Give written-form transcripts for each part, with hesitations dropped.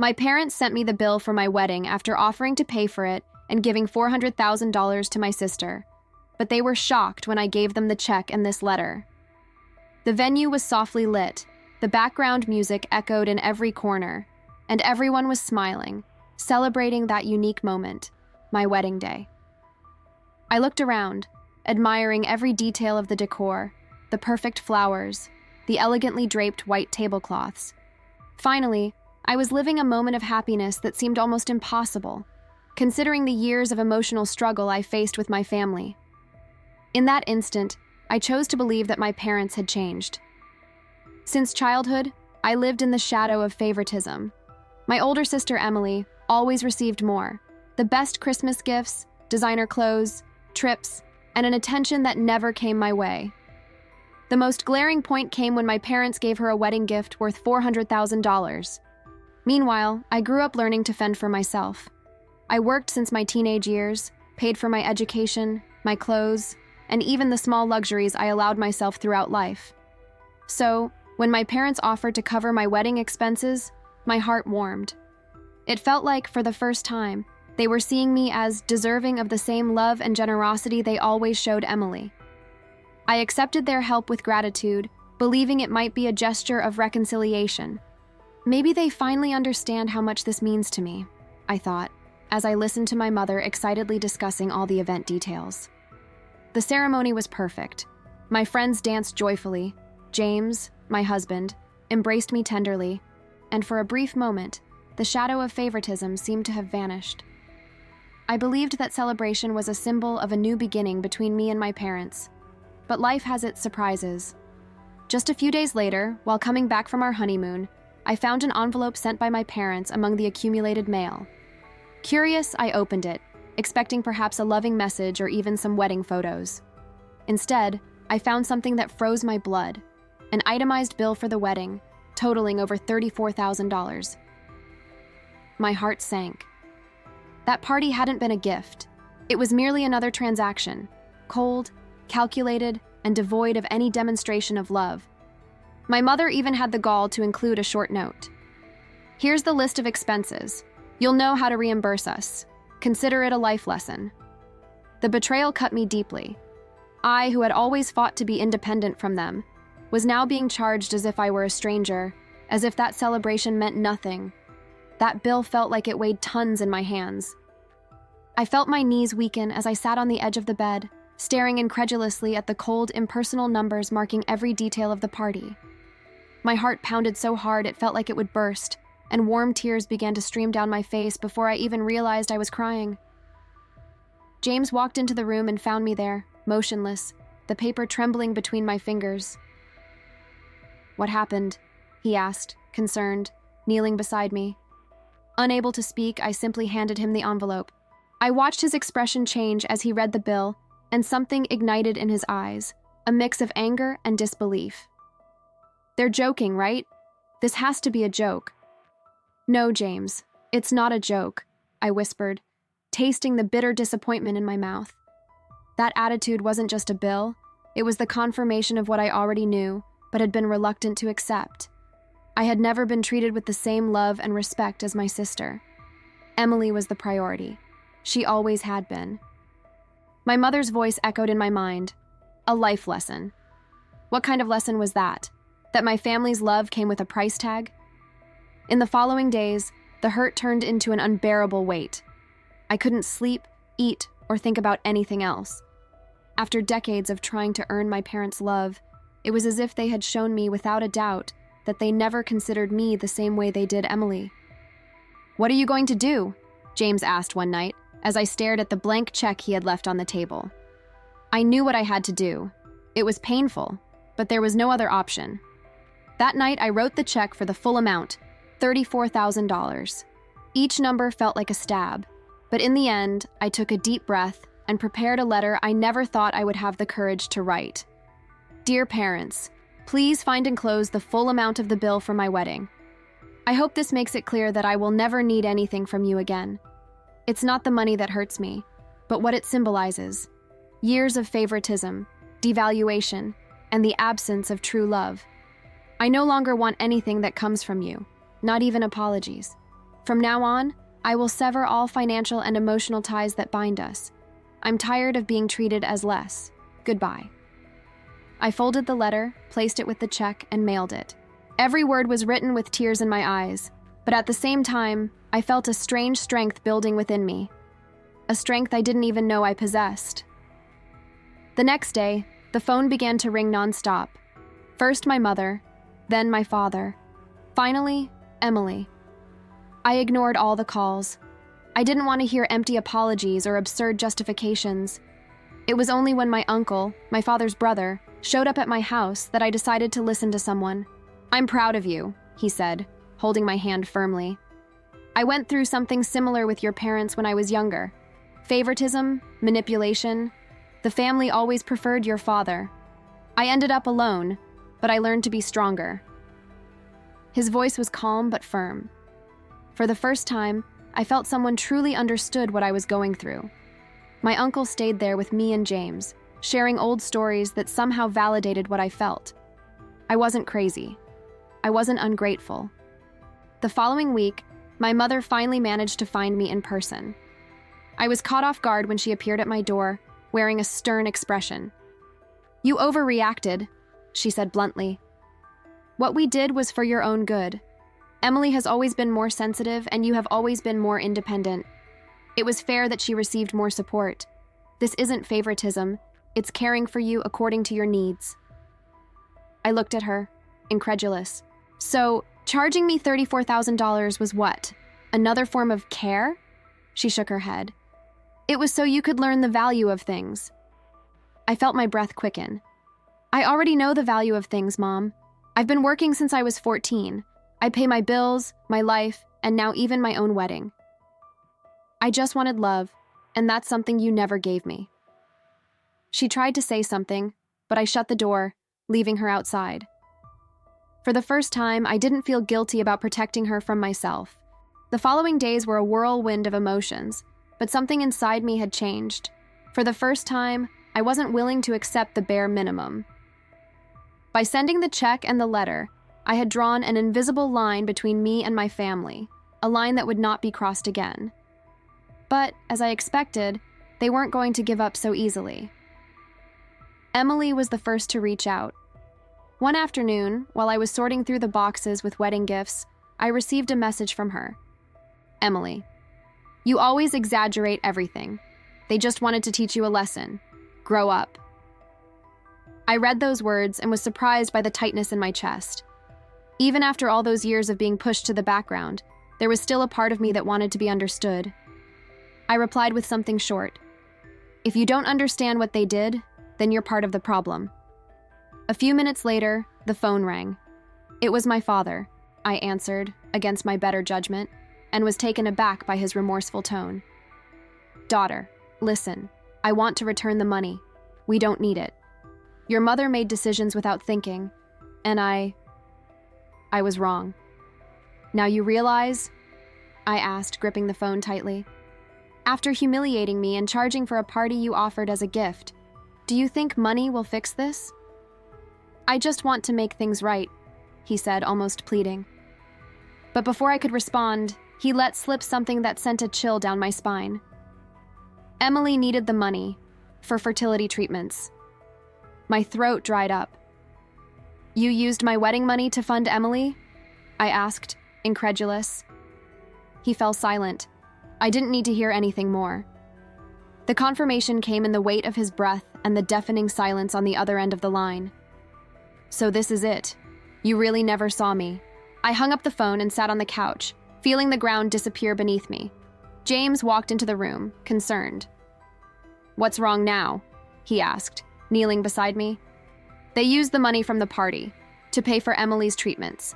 My parents sent me the bill for my wedding after offering to pay for it and giving $400,000 to my sister, but they were shocked when I gave them the check and this letter. The venue was softly lit, the background music echoed in every corner, and everyone was smiling, celebrating that unique moment, my wedding day. I looked around, admiring every detail of the decor, the perfect flowers, the elegantly draped white tablecloths. Finally, I was living a moment of happiness that seemed almost impossible, considering the years of emotional struggle I faced with my family. In that instant, I chose to believe that my parents had changed. Since childhood, I lived in the shadow of favoritism. My older sister, Emily, always received more: the best Christmas gifts, designer clothes, trips, and an attention that never came my way. The most glaring point came when my parents gave her a wedding gift worth $400,000. Meanwhile, I grew up learning to fend for myself. I worked since my teenage years, paid for my education, my clothes, and even the small luxuries I allowed myself throughout life. So, when my parents offered to cover my wedding expenses, my heart warmed. It felt like, for the first time, they were seeing me as deserving of the same love and generosity they always showed Emily. I accepted their help with gratitude, believing it might be a gesture of reconciliation. Maybe they finally understand how much this means to me, I thought, as I listened to my mother excitedly discussing all the event details. The ceremony was perfect. My friends danced joyfully. James, my husband, embraced me tenderly, and for a brief moment, the shadow of favoritism seemed to have vanished. I believed that celebration was a symbol of a new beginning between me and my parents. But life has its surprises. Just a few days later, while coming back from our honeymoon, I found an envelope sent by my parents among the accumulated mail. Curious, I opened it, expecting perhaps a loving message or even some wedding photos. Instead, I found something that froze my blood: an itemized bill for the wedding, totaling over $34,000. My heart sank. That party hadn't been a gift. It was merely another transaction, cold, calculated, and devoid of any demonstration of love. My mother even had the gall to include a short note. "Here's the list of expenses. You'll know how to reimburse us. Consider it a life lesson." The betrayal cut me deeply. I, who had always fought to be independent from them, was now being charged as if I were a stranger, as if that celebration meant nothing. That bill felt like it weighed tons in my hands. I felt my knees weaken as I sat on the edge of the bed, staring incredulously at the cold, impersonal numbers marking every detail of the party. My heart pounded so hard it felt like it would burst, and warm tears began to stream down my face before I even realized I was crying. James walked into the room and found me there, motionless, the paper trembling between my fingers. "What happened?" he asked, concerned, kneeling beside me. Unable to speak, I simply handed him the envelope. I watched his expression change as he read the bill, and something ignited in his eyes, a mix of anger and disbelief. "They're joking, right? This has to be a joke." "No, James, it's not a joke," I whispered, tasting the bitter disappointment in my mouth. That attitude wasn't just a bill, it was the confirmation of what I already knew, but had been reluctant to accept. I had never been treated with the same love and respect as my sister. Emily was the priority. She always had been. My mother's voice echoed in my mind. A life lesson. What kind of lesson was that? That my family's love came with a price tag? In the following days, the hurt turned into an unbearable weight. I couldn't sleep, eat, or think about anything else. After decades of trying to earn my parents' love, it was as if they had shown me without a doubt that they never considered me the same way they did Emily. "What are you going to do?" James asked one night, as I stared at the blank check he had left on the table. I knew what I had to do. It was painful, but there was no other option. That night, I wrote the check for the full amount, $34,000. Each number felt like a stab, but in the end, I took a deep breath and prepared a letter I never thought I would have the courage to write. "Dear parents, please find enclosed the full amount of the bill for my wedding. I hope this makes it clear that I will never need anything from you again. It's not the money that hurts me, but what it symbolizes. Years of favoritism, devaluation, and the absence of true love. I no longer want anything that comes from you, not even apologies. From now on, I will sever all financial and emotional ties that bind us. I'm tired of being treated as less. Goodbye." I folded the letter, placed it with the check, and mailed it. Every word was written with tears in my eyes, but at the same time, I felt a strange strength building within me. A strength I didn't even know I possessed. The next day, the phone began to ring nonstop. First my mother, then my father. Finally, Emily. I ignored all the calls. I didn't want to hear empty apologies or absurd justifications. It was only when my uncle, my father's brother, showed up at my house that I decided to listen to someone. "I'm proud of you," he said, holding my hand firmly. "I went through something similar with your parents when I was younger. Favoritism, manipulation. The family always preferred your father. I ended up alone, but I learned to be stronger." His voice was calm but firm. For the first time, I felt someone truly understood what I was going through. My uncle stayed there with me and James, sharing old stories that somehow validated what I felt. I wasn't crazy. I wasn't ungrateful. The following week, my mother finally managed to find me in person. I was caught off guard when she appeared at my door, wearing a stern expression. "You overreacted," she said bluntly. "What we did was for your own good. Emily has always been more sensitive, and you have always been more independent. It was fair that she received more support. This isn't favoritism. It's caring for you according to your needs." I looked at her, incredulous. "So, charging me $34,000 was what? Another form of care?" She shook her head. "It was so you could learn the value of things." I felt my breath quicken. "I already know the value of things, Mom. I've been working since I was 14. I pay my bills, my life, and now even my own wedding. I just wanted love, and that's something you never gave me." She tried to say something, but I shut the door, leaving her outside. For the first time, I didn't feel guilty about protecting her from myself. The following days were a whirlwind of emotions, but something inside me had changed. For the first time, I wasn't willing to accept the bare minimum. By sending the check and the letter, I had drawn an invisible line between me and my family, a line that would not be crossed again. But, as I expected, they weren't going to give up so easily. Emily was the first to reach out. One afternoon, while I was sorting through the boxes with wedding gifts, I received a message from her. "Emily, you always exaggerate everything. They just wanted to teach you a lesson. Grow up." I read those words and was surprised by the tightness in my chest. Even after all those years of being pushed to the background, there was still a part of me that wanted to be understood. I replied with something short. "If you don't understand what they did, then you're part of the problem." A few minutes later, the phone rang. It was my father, I answered, against my better judgment, and was taken aback by his remorseful tone. "Daughter, listen, I want to return the money. We don't need it. Your mother made decisions without thinking, and I was wrong. Now you realize?" I asked, gripping the phone tightly. "After humiliating me and charging for a party you offered as a gift, do you think money will fix this?" "I just want to make things right," he said, almost pleading. But before I could respond, he let slip something that sent a chill down my spine. Emily needed the money for fertility treatments. My throat dried up. "You used my wedding money to fund Emily?" I asked, incredulous. He fell silent. I didn't need to hear anything more. The confirmation came in the weight of his breath and the deafening silence on the other end of the line. "So this is it. You really never saw me." I hung up the phone and sat on the couch, feeling the ground disappear beneath me. James walked into the room, concerned. "What's wrong now?" he asked, kneeling beside me. "They used the money from the party to pay for Emily's treatments."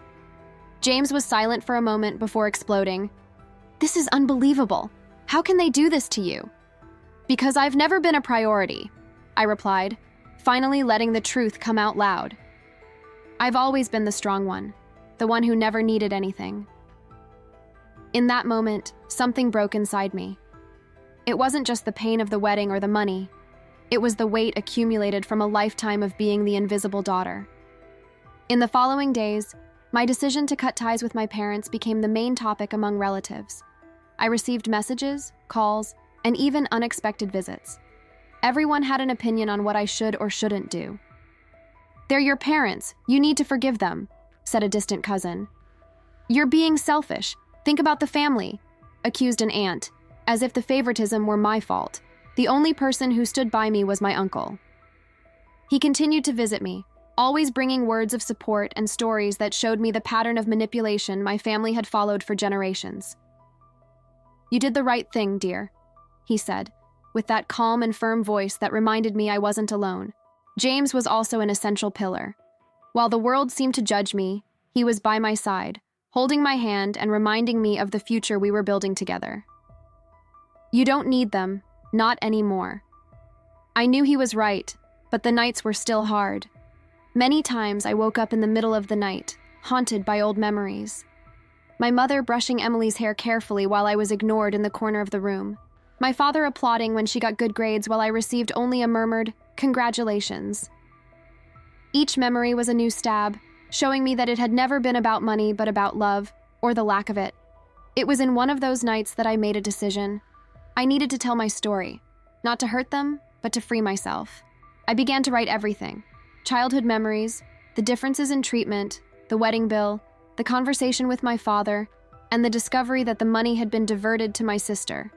James was silent for a moment before exploding. "This is unbelievable. How can they do this to you?" "Because I've never been a priority," I replied, finally letting the truth come out loud. I've always been the strong one, the one who never needed anything. In that moment, something broke inside me. It wasn't just the pain of the wedding or the money. It was the weight accumulated from a lifetime of being the invisible daughter. In the following days, My decision to cut ties with my parents became the main topic among relatives. I received messages, calls, and even unexpected visits. Everyone had an opinion on what I should or shouldn't do. "They're your parents. You need to forgive them," said a distant cousin. "You're being selfish. Think about the family," accused an aunt, as if the favoritism were my fault. The only person who stood by me was my uncle. He continued to visit me, always bringing words of support and stories that showed me the pattern of manipulation my family had followed for generations. "You did the right thing, dear," he said, with that calm and firm voice that reminded me I wasn't alone. James was also an essential pillar. While the world seemed to judge me, he was by my side, holding my hand and reminding me of the future we were building together. "You don't need them, not anymore." I knew he was right, but the nights were still hard. Many times I woke up in the middle of the night, haunted by old memories. My mother brushing Emily's hair carefully while I was ignored in the corner of the room. My father applauding when she got good grades while I received only a murmured, "Congratulations." Each memory was a new stab, showing me that it had never been about money but about love, or the lack of it. It was in one of those nights that I made a decision. I needed to tell my story, not to hurt them, but to free myself. I began to write everything: childhood memories, the differences in treatment, the wedding bill, the conversation with my father, and the discovery that the money had been diverted to my sister.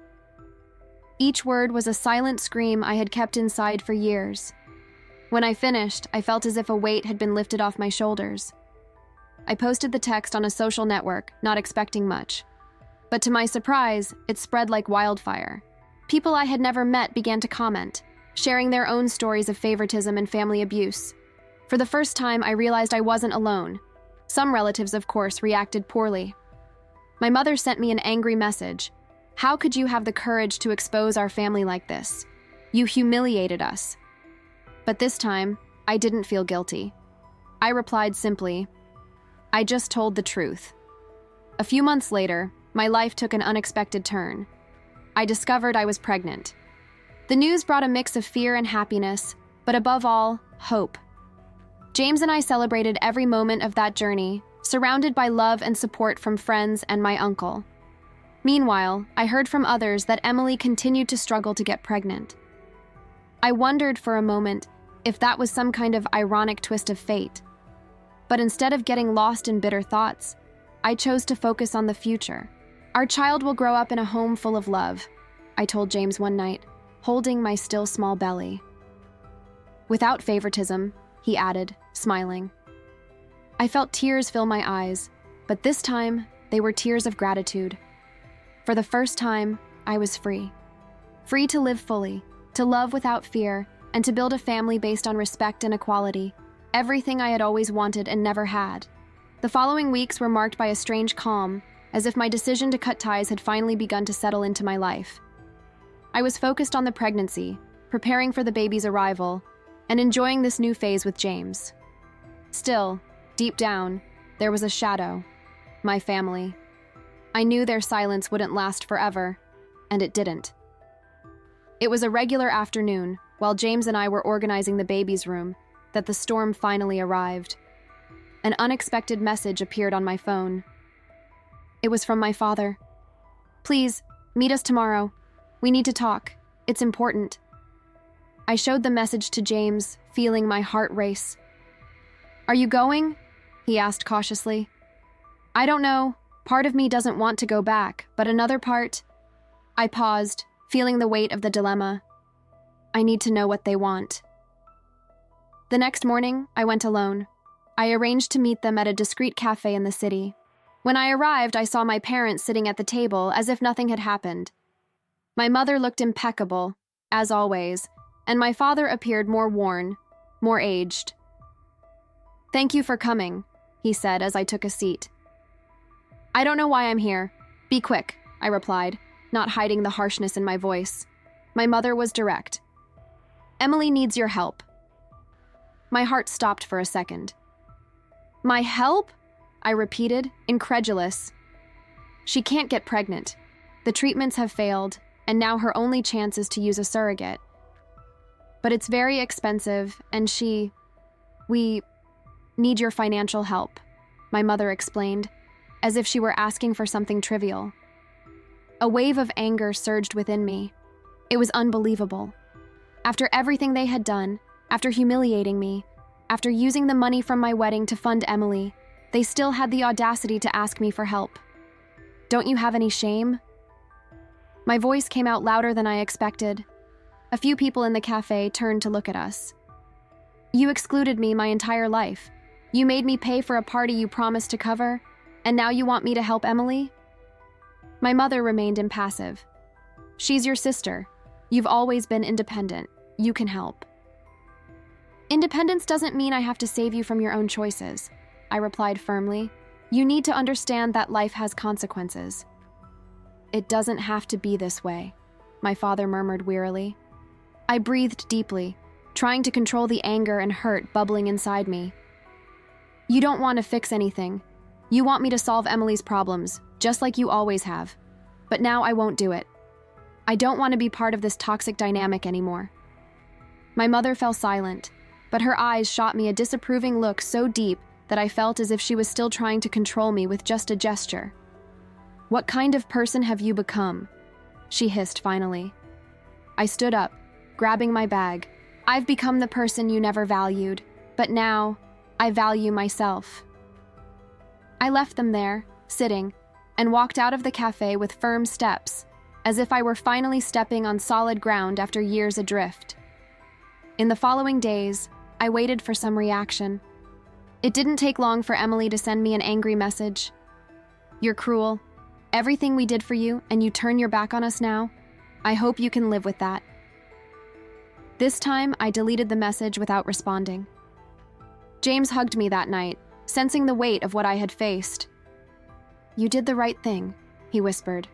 Each word was a silent scream I had kept inside for years. When I finished, I felt as if a weight had been lifted off my shoulders. I posted the text on a social network, not expecting much. But to my surprise, it spread like wildfire. People I had never met began to comment, sharing their own stories of favoritism and family abuse. For the first time, I realized I wasn't alone. Some relatives, of course, reacted poorly. My mother sent me an angry message. "How could you have the courage to expose our family like this? You humiliated us." But this time, I didn't feel guilty. I replied simply, "I just told the truth." A few months later, my life took an unexpected turn. I discovered I was pregnant. The news brought a mix of fear and happiness, but above all, hope. James and I celebrated every moment of that journey, surrounded by love and support from friends and my uncle. Meanwhile, I heard from others that Emily continued to struggle to get pregnant. I wondered for a moment if that was some kind of ironic twist of fate. But instead of getting lost in bitter thoughts, I chose to focus on the future. "Our child will grow up in a home full of love," I told James one night, holding my still small belly. "Without favoritism," he added, smiling. I felt tears fill my eyes, but this time they were tears of gratitude. For the first time, I was free. Free to live fully, to love without fear, and to build a family based on respect and equality, everything I had always wanted and never had. The following weeks were marked by a strange calm, as if my decision to cut ties had finally begun to settle into my life. I was focused on the pregnancy, preparing for the baby's arrival, and enjoying this new phase with James. Still, deep down, there was a shadow: my family. I knew their silence wouldn't last forever, and it didn't. It was a regular afternoon, while James and I were organizing the baby's room, that the storm finally arrived. An unexpected message appeared on my phone. It was from my father. "Please, meet us tomorrow. We need to talk. It's important." I showed the message to James, feeling my heart race. "Are you going?" he asked cautiously. "I don't know. Part of me doesn't want to go back, but another part..." I paused, feeling the weight of the dilemma. I need to know what they want. The next morning, I went alone. I arranged to meet them at a discreet cafe in the city. When I arrived, I saw my parents sitting at the table as if nothing had happened. My mother looked impeccable, as always, and my father appeared more worn, more aged. "Thank you for coming," he said as I took a seat. "I don't know why I'm here. Be quick," I replied, not hiding the harshness in my voice. My mother was direct. "Emily needs your help." My heart stopped for a second. "My help?" I repeated, incredulous. "She can't get pregnant. The treatments have failed, and now her only chance is to use a surrogate. But it's very expensive, and we need your financial help." my mother explained, as if she were asking for something trivial. A wave of anger surged within me. It was unbelievable. After everything they had done, after humiliating me, after using the money from my wedding to fund Emily, they still had the audacity to ask me for help. Don't you have any shame? My voice came out louder than I expected. A few people in the cafe turned to look at us. You excluded me my entire life. You made me pay for a party you promised to cover, and now you want me to help Emily? My mother remained impassive. She's your sister. You've always been independent. You can help. Independence doesn't mean I have to save you from your own choices, I replied firmly. You need to understand that life has consequences. It doesn't have to be this way, my father murmured wearily. I breathed deeply, trying to control the anger and hurt bubbling inside me. You don't want to fix anything. You want me to solve Emily's problems, just like you always have. But now I won't do it. I don't want to be part of this toxic dynamic anymore. My mother fell silent, but her eyes shot me a disapproving look so deep that I felt as if she was still trying to control me with just a gesture. What kind of person have you become? She hissed finally. I stood up, grabbing my bag. I've become the person you never valued, but now I value myself. I left them there, sitting, and walked out of the cafe with firm steps, as if I were finally stepping on solid ground after years adrift. In the following days, I waited for some reaction. It didn't take long for Emily to send me an angry message. You're cruel. Everything we did for you, and you turn your back on us now? I hope you can live with that. This time, I deleted the message without responding. James hugged me that night, sensing the weight of what I had faced. You did the right thing, he whispered.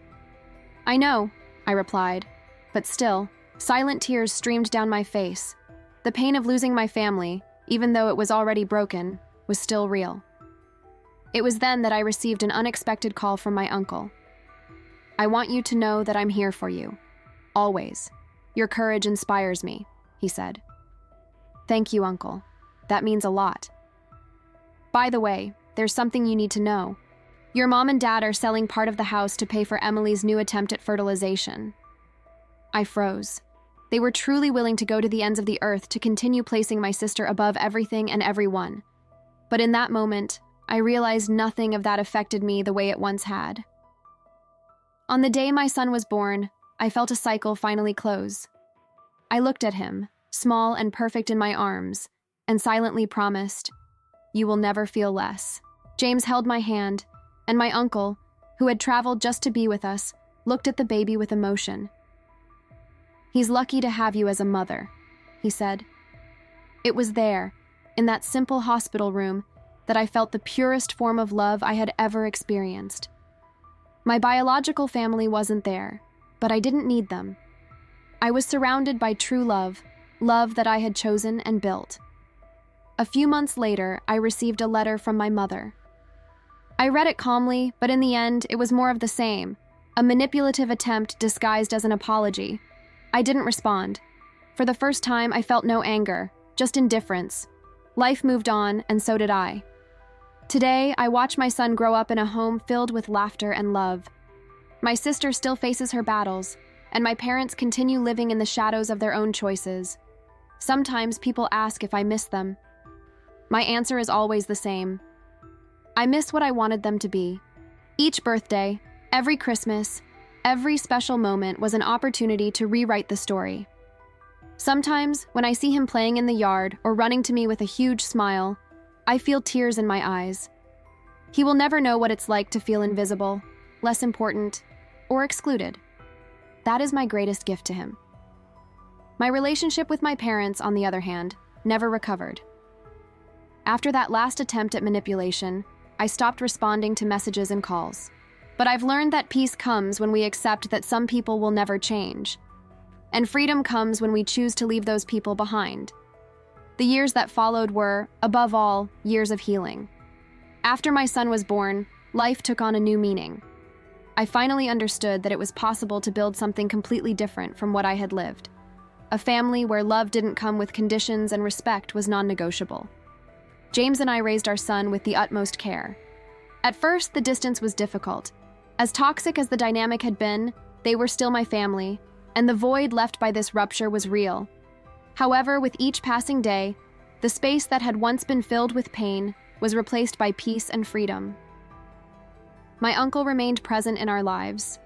I know, I replied, but still, silent tears streamed down my face. The pain of losing my family, even though it was already broken, was still real. It was then that I received an unexpected call from my uncle. I want you to know that I'm here for you. Always. Your courage inspires me, he said. Thank you, Uncle. That means a lot. By the way, there's something you need to know. Your mom and dad are selling part of the house to pay for Emily's new attempt at fertilization. I froze. They were truly willing to go to the ends of the earth to continue placing my sister above everything and everyone. But in that moment, I realized nothing of that affected me the way it once had. On the day my son was born, I felt a cycle finally close. I looked at him, small and perfect in my arms, and silently promised, "You will never feel less." James held my hand, and my uncle, who had traveled just to be with us, looked at the baby with emotion. He's lucky to have you as a mother, he said. It was there, in that simple hospital room, that I felt the purest form of love I had ever experienced. My biological family wasn't there, but I didn't need them. I was surrounded by true love, love that I had chosen and built. A few months later, I received a letter from my mother. I read it calmly, but in the end, it was more of the same, a manipulative attempt disguised as an apology. I didn't respond. For the first time, I felt no anger, just indifference. Life moved on, and so did I. Today, I watch my son grow up in a home filled with laughter and love. My sister still faces her battles, and my parents continue living in the shadows of their own choices. Sometimes people ask if I miss them. My answer is always the same. I miss what I wanted them to be. Each birthday, every Christmas, every special moment was an opportunity to rewrite the story. Sometimes, when I see him playing in the yard or running to me with a huge smile, I feel tears in my eyes. He will never know what it's like to feel invisible, less important, or excluded. That is my greatest gift to him. My relationship with my parents, on the other hand, never recovered. After that last attempt at manipulation, I stopped responding to messages and calls. But I've learned that peace comes when we accept that some people will never change. And freedom comes when we choose to leave those people behind. The years that followed were, above all, years of healing. After my son was born, life took on a new meaning. I finally understood that it was possible to build something completely different from what I had lived. A family where love didn't come with conditions and respect was non-negotiable. James and I raised our son with the utmost care, At first, the distance was difficult. As toxic as the dynamic had been, they were still my family, and the void left by this rupture was real. However, with each passing day, the space that had once been filled with pain was replaced by peace and freedom. My uncle remained present in our lives.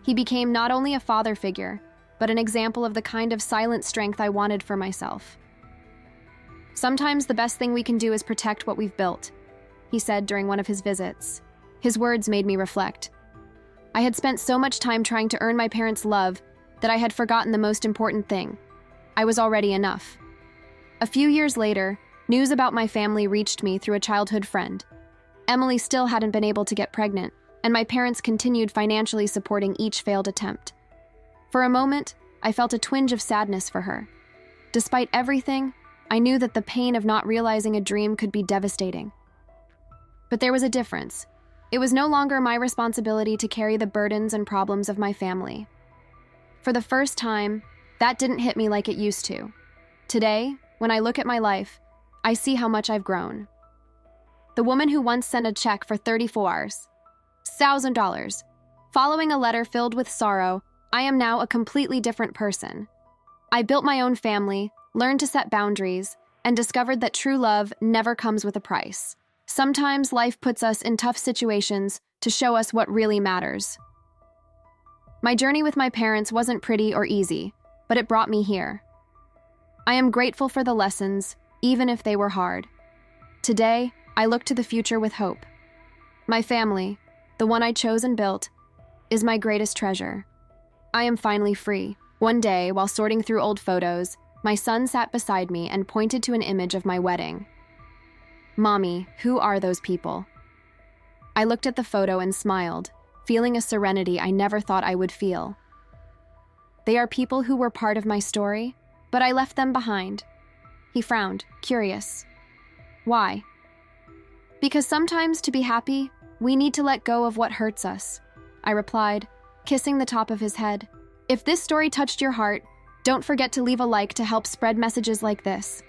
He became not only a father figure, but an example of the kind of silent strength I wanted for myself. "Sometimes the best thing we can do is protect what we've built," he said during one of his visits. His words made me reflect. I had spent so much time trying to earn my parents' love that I had forgotten the most important thing. I was already enough. A few years later, news about my family reached me through a childhood friend. Emily still hadn't been able to get pregnant, and my parents continued financially supporting each failed attempt. For a moment, I felt a twinge of sadness for her. Despite everything, I knew that the pain of not realizing a dream could be devastating. But there was a difference. It was no longer my responsibility to carry the burdens and problems of my family. For the first time, that didn't hit me like it used to. Today, when I look at my life, I see how much I've grown. The woman who once sent a check for $34,000, following a letter filled with sorrow, I am now a completely different person. I built my own family, learned to set boundaries, and discovered that true love never comes with a price. Sometimes life puts us in tough situations to show us what really matters. My journey with my parents wasn't pretty or easy, but it brought me here. I am grateful for the lessons, even if they were hard. Today, I look to the future with hope. My family, the one I chose and built, is my greatest treasure. I am finally free. One day, while sorting through old photos, my son sat beside me and pointed to an image of my wedding. "Mommy, who are those people?" I looked at the photo and smiled, feeling a serenity I never thought I would feel. "They are people who were part of my story, but I left them behind." He frowned, curious. "Why?" "Because sometimes to be happy, we need to let go of what hurts us," I replied, kissing the top of his head. If this story touched your heart, don't forget to leave a like to help spread messages like this.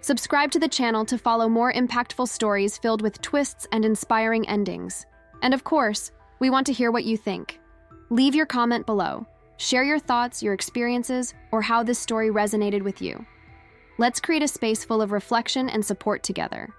Subscribe to the channel to follow more impactful stories filled with twists and inspiring endings. And of course, we want to hear what you think. Leave your comment below. Share your thoughts, your experiences, or how this story resonated with you. Let's create a space full of reflection and support together.